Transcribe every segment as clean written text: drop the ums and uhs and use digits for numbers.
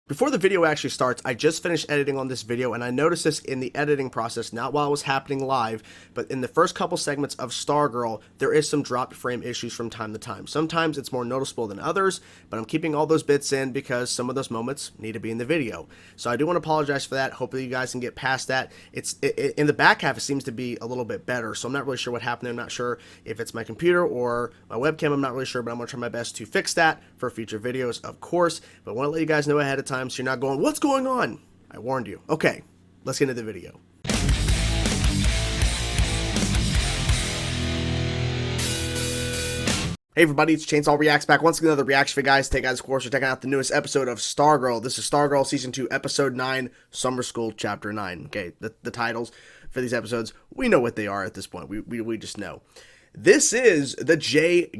Before the video actually starts, I just finished editing on this video, and I noticed this in the editing process, not while it was happening live, but in the first couple segments of Stargirl, there is some dropped frame issues from time to time. Sometimes it's more noticeable than others, but I'm keeping all those bits in because some of those moments need to be in the video. So I do want to apologize for that. Hopefully you guys can get past that. In the back half, it seems to be a little bit better, so I'm not really sure what happened there. I'm not sure if it's my computer or my webcam. I'm not really sure, but I'm going to try my best to fix that for future videos, of course. But I want to let you guys know ahead of time so you're not going, what's going on? I warned you. Okay, let's get into the video. Hey everybody, it's Chainsaw Reacts back once again, another reaction video, guys. Today, guys, of course, we're checking out the newest episode of Stargirl. This is Stargirl Season 2, Episode 9, Summer School, Chapter 9. Okay, the titles for these episodes, we know what they are at this point. We just know. This is the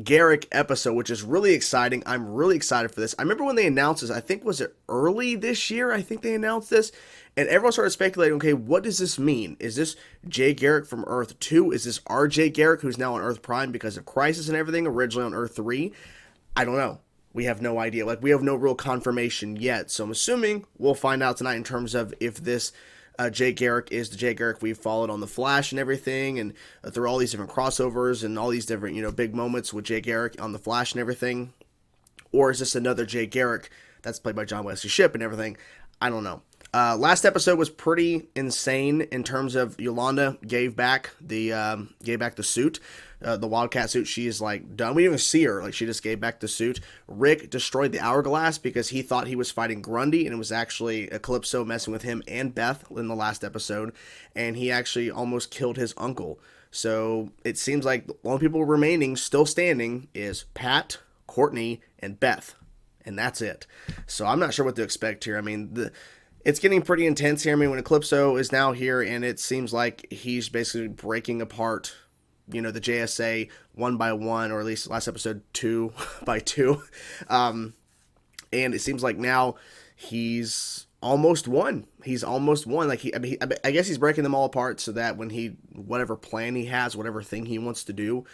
Garrick episode, which is really exciting. I'm really excited for this. I remember when they announced this, I think, was it early this year? I think they announced this. And everyone started speculating, okay, what does this mean? Is this Garrick from Earth 2? Is this our Garrick, who's now on Earth Prime because of Crisis and everything, originally on Earth 3? I don't know. We have no idea. Like, we have no real confirmation yet. So I'm assuming we'll find out tonight in terms of if this Garrick is the Garrick we've followed on The Flash and everything, and through all these different crossovers and all these different, big moments with Garrick on The Flash and everything. Or is this another Garrick that's played by John Wesley Shipp and everything? I don't know. Last episode was pretty insane in terms of Yolanda gave back the suit, the Wildcat suit. She is like done. We didn't even see her. Like, she just gave back the suit. Rick destroyed the hourglass because he thought he was fighting Grundy, and it was actually Eclipso messing with him and Beth in the last episode, and he actually almost killed his uncle. So it seems like the only people remaining still standing is Pat, Courtney, and Beth, and that's it. So I'm not sure what to expect here. I mean, it's getting pretty intense here. I mean, when Eclipso is now here, and it seems like he's basically breaking apart, the JSA one by one, or at least last episode 2 by 2. And it seems like now he's almost won. He's almost won. Like, I guess he's breaking them all apart so that when whatever plan he has, whatever thing he wants to do,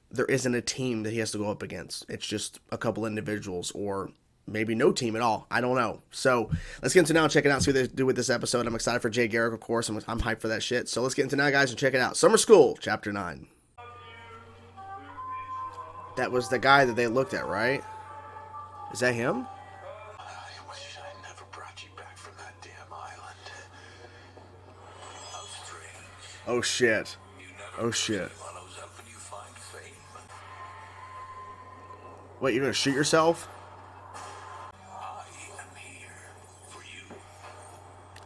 there isn't a team that he has to go up against. It's just a couple individuals, or maybe no team at all. I don't know. So let's get into now and check it out and see what they do with this episode. I'm excited for Garrick, of course. I'm hyped for that shit. So let's get into now, guys, and check it out. Summer School, Chapter 9. That was the guy that they looked at, right? Is that him? I wish I never brought you back from that damn island. How strange. Oh, shit. Oh, shit. Wait, you're gonna shoot yourself?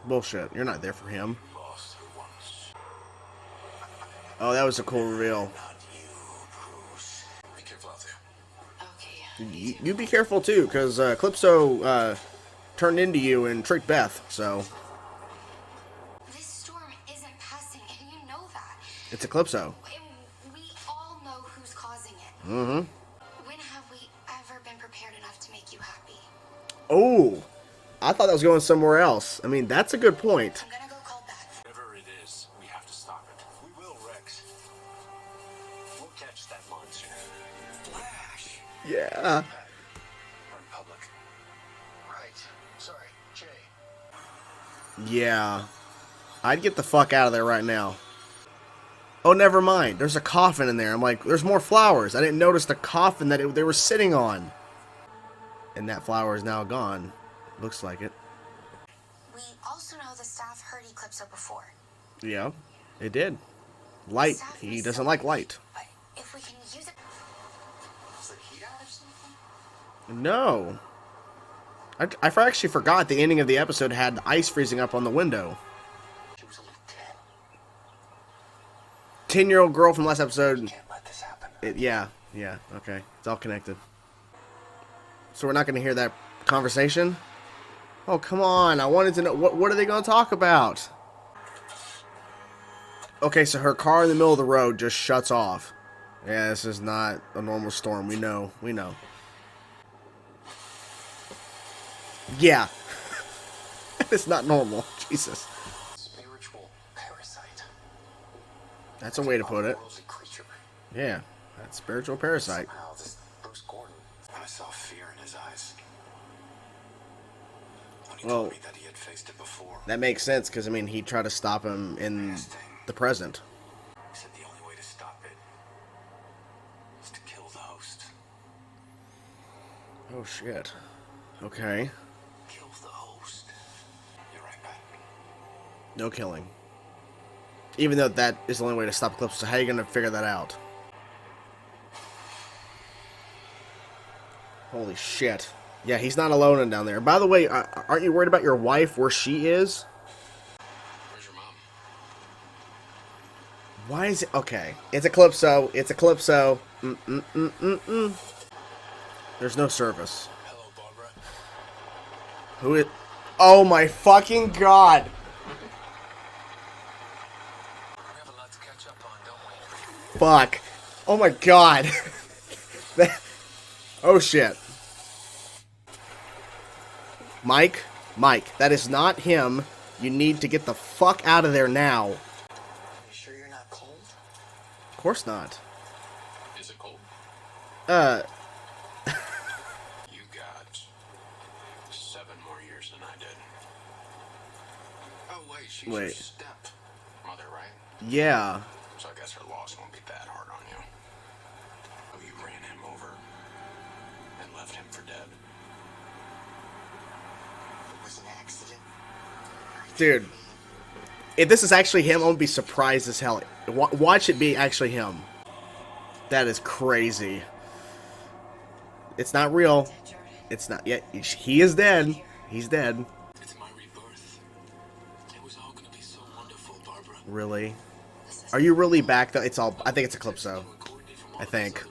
Bullshit. You're not there for him. Oh, that was a cool reveal. Be careful out there. Okay. You be careful too, because Eclipso turned into you and tricked Beth, so. This storm isn't passing, and you know that. It's Eclipso. And we all know who's causing it. Mm-hmm. When have we ever been prepared enough to make you happy? Oh. I thought that was going somewhere else. I mean, that's a good point. I'm gonna go call Beth. Whatever it is, we have to stop it. We will, Rex. We'll catch that monster. Flash. Yeah. We're in public. Right. Sorry, Jay. Yeah. I'd get the fuck out of there right now. Oh, never mind. There's a coffin in there. I'm like, there's more flowers. I didn't notice the coffin that they were sitting on. And that flower is now gone. Looks like it. We also know the staff heard Eclipso before. Yeah, it did. Light. He doesn't like light. But if we can use it... Is the heat out or something? No. I actually forgot the ending of the episode had ice freezing up on the window. She was only 10. 10-year-old girl from last episode. Can't let this happen. Yeah, okay. It's all connected. So we're not going to hear that conversation? Oh, come on. I wanted to know, what are they going to talk about? Okay, so her car in the middle of the road just shuts off. Yeah, this is not a normal storm. We know. Yeah. It's not normal. Jesus. Spiritual parasite. That's a way to put it. Creature. Yeah, that's spiritual parasite. Somehow this Bruce Gordon, I saw fear in his eyes. When he Well, told me that he had faced it before. that makes sense, because, I mean, he tried to stop him in the present. He said the only way to stop it is to kill the host. Oh, shit. Okay. Kill the host. You're right back. No killing. Even though that is the only way to stop Eclipso, so how are you going to figure that out? Holy shit. Yeah, he's not alone in down there. By the way, aren't you worried about your wife, where she is? Where's your mom? Why is it... Okay. It's Eclipso. It's Eclipso. There's no service. Hello, Barbara. Who is... Oh my fucking god! We have a lot to catch up on, don't we? Fuck. Oh my god. Oh shit. Mike, that is not him. You need to get the fuck out of there now. Are you sure you're not cold? Of course not. Is it cold? Uh, You got 7 more years than I did. Oh, wait, she's your Wait. stepmother, right? yeah. So I guess her loss won't be that hard on you. Oh, you ran him over and left him for dead. It was an accident. Dude. If this is actually him, I'm gonna be surprised as hell. Watch it be actually him. That is crazy. It's not real. It's not yet. He is dead. He's dead. It's my rebirth. It was all gonna be so wonderful, Barbara. Really? Are you really back though? It's all. I think it's Eclipso. I think.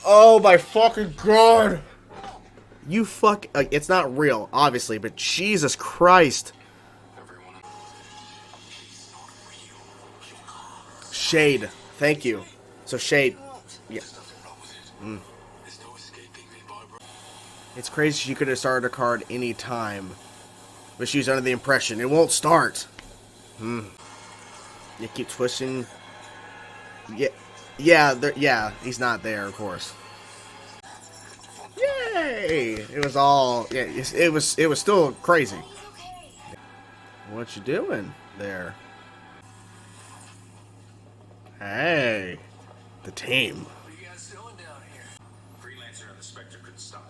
Oh my fucking god! You fuck. It's not real, obviously, but Jesus Christ. Shade. Thank you. So Shade. Yeah. It's crazy she could have started a card any time. But she's under the impression it won't start. You keep twisting. Yeah. Yeah, he's not there, of course. Yay! It was all. Yeah, it was still crazy. What you doing there? Hey, the team. What are you guys doing down here? Freelancer and the Spectre couldn't stop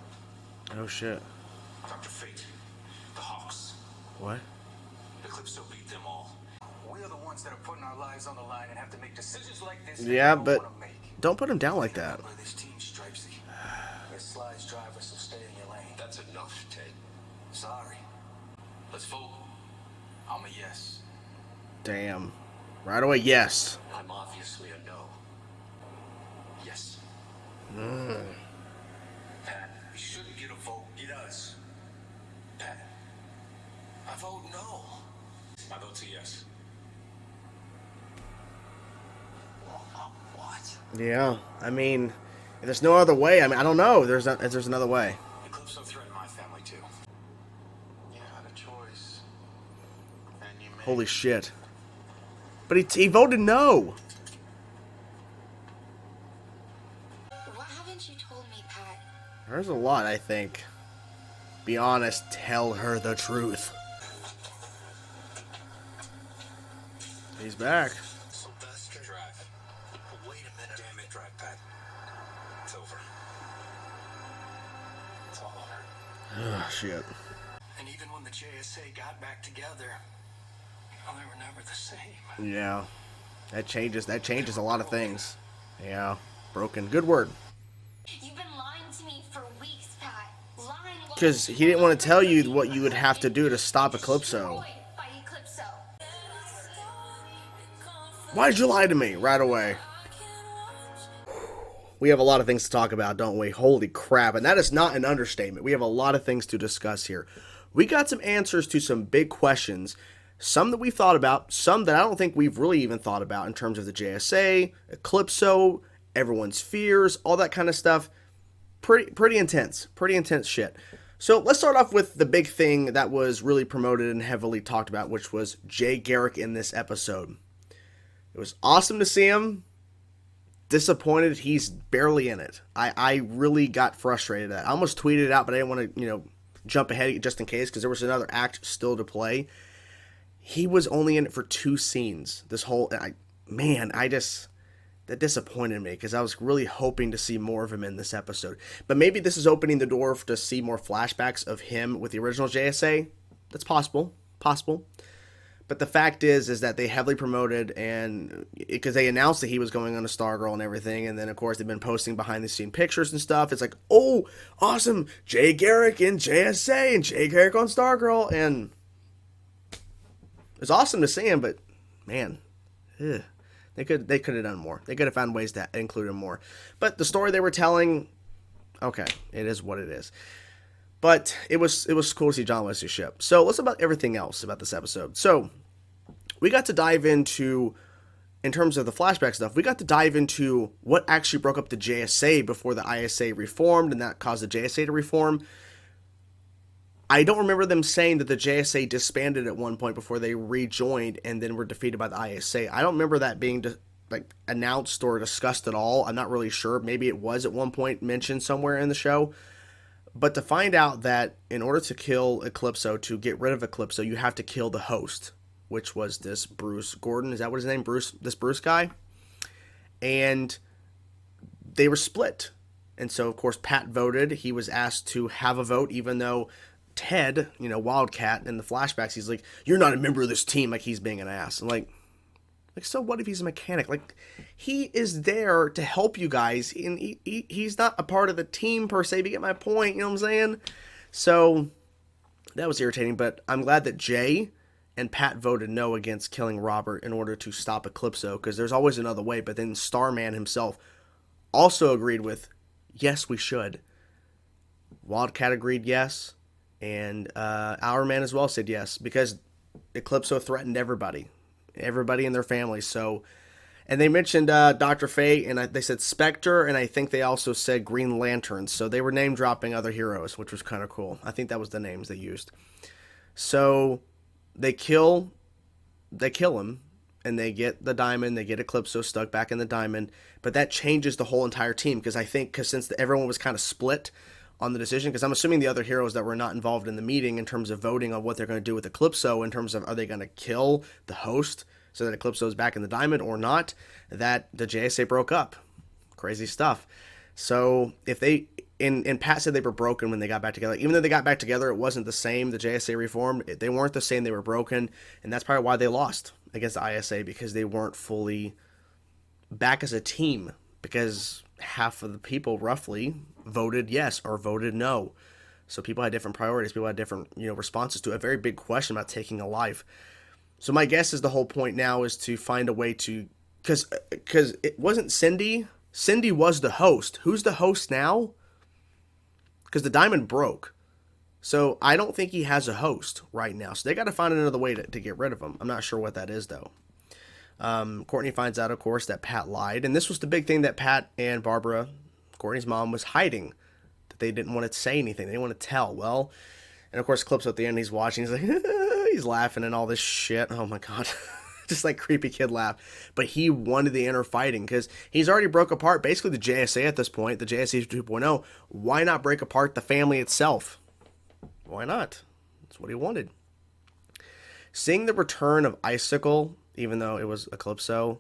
it. Oh shit. Dr. Fate, the Hawks, What? Eclipso beat them all. We are the ones that are putting our lives on the line and have to make decisions like this. Yeah, that we but don't wanna make. don't put him down like that. By this team, Stripesy. Your slides driver, so stay in your lane. That's enough, Ted. Sorry. Let's vote. I'm a yes. Damn. Right away, yes. I'm obviously a no. Yes. Pat, he shouldn't get a vote. He does. Pat, I vote no. My vote's a yes. What? Yeah. I mean, if there's no other way. I mean, I don't know. There's another way. Eclipso threatened my family too. You had a choice. And you made Holy shit. But he voted no. Why haven't you told me, Pat? There's a lot, I think. Be honest. Tell her the truth. He's back. Sylvester. Drive. Wait a minute. Damn it, drive, Pat. It's over. It's all over. Oh, shit. And even when the JSA got back together, they were never the same. Yeah. That changes a lot of things. Yeah. Broken. Good word. You've been lying to me for weeks, Pat. Lying. Because he didn't want to tell you what you would have to do to stop Eclipso. Destroyed by Eclipso. Why did you lie to me right away? We have a lot of things to talk about, don't we? Holy crap. And that is not an understatement. We have a lot of things to discuss here. We got some answers to some big questions. Some that we've thought about, some that I don't think we've really even thought about in terms of the JSA, Eclipso, everyone's fears, all that kind of stuff. Pretty intense shit. So let's start off with the big thing that was really promoted and heavily talked about, which was Jay Garrick in this episode. It was awesome to see him. disappointed he's barely in it. I really got frustrated at that. I almost tweeted it out, but I didn't want to, jump ahead just in case because there was another act still to play. He was only in it for 2 scenes. That disappointed me because I was really hoping to see more of him in this episode. But maybe this is opening the door to see more flashbacks of him with the original JSA. That's possible. But the fact is that they heavily promoted, and because they announced that he was going on to Stargirl and everything, and then of course they've been posting behind the scene pictures and stuff. It's like, oh, awesome, Jay Garrick in JSA and Jay Garrick on Stargirl, and it's awesome to see him. But man, they could have done more. They could have found ways to include him more. But the story they were telling, okay, it is what it is. But it was cool to see John Wesley's ship. So let's talk about everything else about this episode. So we got to dive into, in terms of the flashback stuff, we got to dive into what actually broke up the JSA before the ISA reformed, and that caused the JSA to reform. I don't remember them saying that the JSA disbanded at one point before they rejoined and then were defeated by the ISA. I don't remember that being announced or discussed at all. I'm not really sure. Maybe it was at one point mentioned somewhere in the show. But to find out that in order to kill Eclipso, to get rid of Eclipso, you have to kill the host, which was this Bruce Gordon. Is that what his name? This Bruce guy? And they were split. And so, of course, Pat voted. He was asked to have a vote, even though Ted, Wildcat, in the flashbacks, he's like, you're not a member of this team, like he's being an ass. I'm like, so what if he's a mechanic? Like, he is there to help you guys, and he's not a part of the team per se, if you get my point, you know what I'm saying? So, that was irritating, but I'm glad that Jay and Pat voted no against killing Robert in order to stop Eclipso, because there's always another way, but then Starman himself also agreed with, yes, we should. Wildcat agreed yes, and Our Man as well said yes, because Eclipso threatened everybody in their family. So, and they mentioned Dr. Fate, and they said Spectre, and I think they also said Green Lantern. So they were name dropping other heroes, which was kind of cool. I think that was the names they used. So they kill him, and they get the diamond. They get Eclipso stuck back in the diamond, but that changes the whole entire team because since everyone was kind of split on the decision, because I'm assuming the other heroes that were not involved in the meeting in terms of voting on what they're going to do with Eclipso, in terms of are they going to kill the host so that Eclipso is back in the diamond or not, that the JSA broke up. Crazy stuff. So if they, and Pat said they were broken when they got back together. Even though they got back together, it wasn't the same. The JSA reformed. They weren't the same. They were broken. And that's probably why they lost against the ISA, because they weren't fully back as a team, because half of the people roughly voted yes or voted no. So people had different priorities. People had different, responses to a very big question about taking a life. So my guess is the whole point now is to find a way to, because it wasn't Cindy. Cindy was the host. Who's the host now? Because the diamond broke. So I don't think he has a host right now. So they got to find another way to get rid of him. I'm not sure what that is, though. Courtney finds out, of course, that Pat lied. And this was the big thing that Pat and Barbara, Courtney's mom, was hiding. That they didn't want to say anything. They didn't want to tell. Well, and of course, Eclipso at the end, he's watching. He's like, he's laughing and all this shit. Oh, my God. Just like creepy kid laugh. But he wanted the inner fighting because he's already broke apart basically the JSA at this point, the JSA 2.0. Why not break apart the family itself? Why not? That's what he wanted. Seeing the return of Icicle, even though it was Eclipso,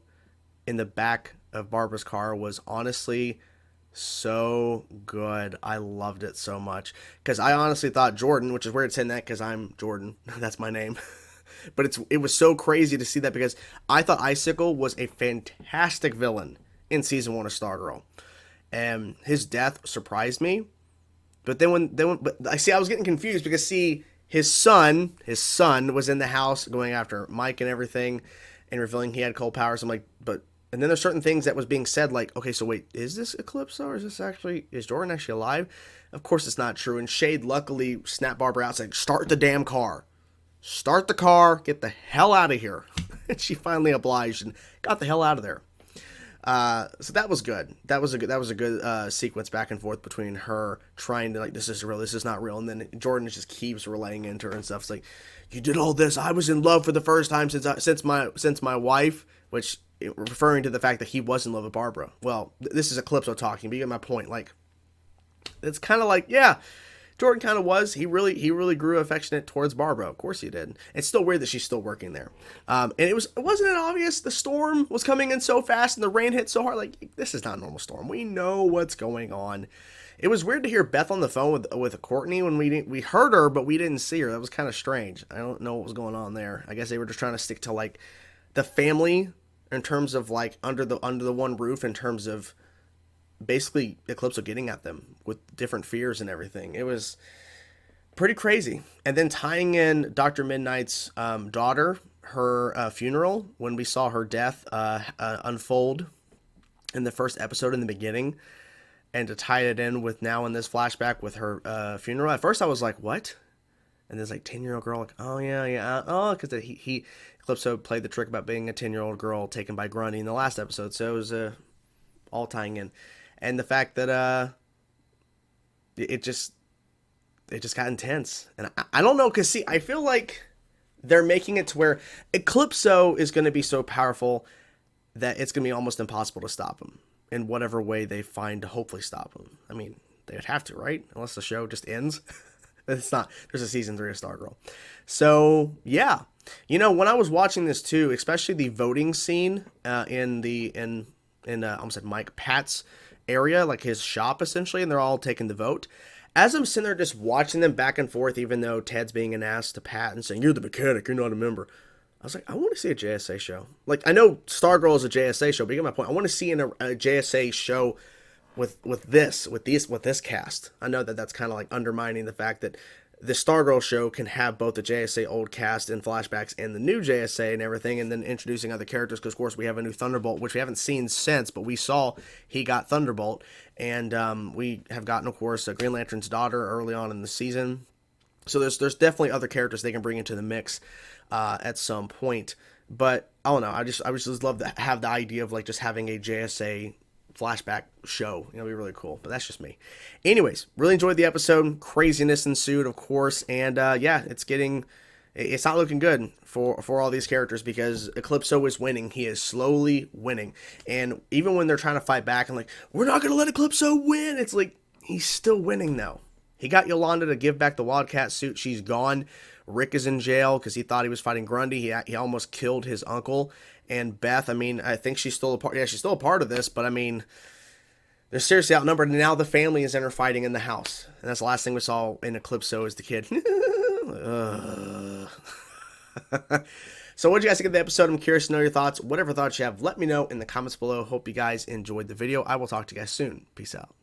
in the back of Barbara's car was honestly so good. I loved it so much. Because I honestly thought Jordan, which is weird saying that because I'm Jordan. That's my name. But it was so crazy to see that because I thought Icicle was a fantastic villain in season 1 of Stargirl. And his death surprised me. But but I was getting confused because his son was in the house going after Mike and everything and revealing he had cold powers. I'm like, and then there's certain things that was being said like, okay, so wait, is this Eclipso or is Jordan actually alive? Of course it's not true. And Shade luckily snapped Barbara out saying, start the damn car. Start the car, get the hell out of here. And she finally obliged and got the hell out of there. So that was good. That was a good sequence back and forth between her trying to this is real, this is not real, and then Jordan just keeps relaying into her and stuff. It's like, you did all this. I was in love for the first time since my wife, which referring to the fact that he was in love with Barbara. Well, this is Eclipso talking, but you get my point. Like, it's kind of like, yeah, Jordan kind of was. He really grew affectionate towards Barbara. Of course he did. It's still weird that she's still working there. And wasn't it obvious the storm was coming in so fast and the rain hit so hard? Like, this is not a normal storm. We know what's going on. It was weird to hear Beth on the phone with Courtney when we heard her, but we didn't see her. That was kind of strange. I don't know what was going on there. I guess they were just trying to stick to like the family in terms of like under the one roof, in terms of basically Eclipso getting at them with different fears and everything. It was pretty crazy. And then tying in Dr. Midnight's daughter, her funeral, when we saw her death unfold in the first episode in the beginning, and to tie it in with now in this flashback with her funeral. At first I was like, what? And there's like 10-year-old girl, like, oh yeah, oh, because he Eclipso played the trick about being a 10-year-old girl taken by Grundy in the last episode, so it was all tying in. And the fact that it just got intense. And I don't know, because see, I feel like they're making it to where Eclipso is going to be so powerful that it's going to be almost impossible to stop him in whatever way they find to hopefully stop him. I mean, they would have to, right? Unless the show just ends. It's not. There's a season 3 of Stargirl. So, yeah. You know, when I was watching this too, especially the voting scene in I almost said Mike Pat's area, like his shop essentially, and they're all taking the vote. As I'm sitting there just watching them back and forth, even though Ted's being an ass to Pat and saying, you're the mechanic, you're not a member. I was like, I want to see a JSA show. Like, I know Stargirl is a JSA show, but you get my point. I want to see a JSA show with this cast. I know that that's kind of like undermining the fact that the Stargirl show can have both the JSA old cast and flashbacks and the new JSA and everything, and then introducing other characters, because of course we have a new Thunderbolt, which we haven't seen since, but we saw he got Thunderbolt, and we have gotten, of course, Green Lantern's daughter early on in the season. So there's definitely other characters they can bring into the mix at some point. But I don't know, I just love to have the idea of like just having a JSA flashback show. It'll be really cool, but that's just me. Anyways, really enjoyed the episode. Craziness ensued, of course, and yeah, it's not looking good for all these characters, because Eclipso is winning. He is slowly winning, and even when they're trying to fight back and like, we're not gonna let Eclipso win, it's like he's still winning though. He got Yolanda to give back the Wildcat suit. She's gone. Rick is in jail because he thought he was fighting Grundy. He almost killed his uncle. And Beth, I mean, I think she's still a part. Yeah, she's still a part of this, but I mean, they're seriously outnumbered. And now the family is fighting in the house. And that's the last thing we saw in Eclipso is the kid. So what did you guys think of the episode? I'm curious to know your thoughts. Whatever thoughts you have, let me know in the comments below. Hope you guys enjoyed the video. I will talk to you guys soon. Peace out.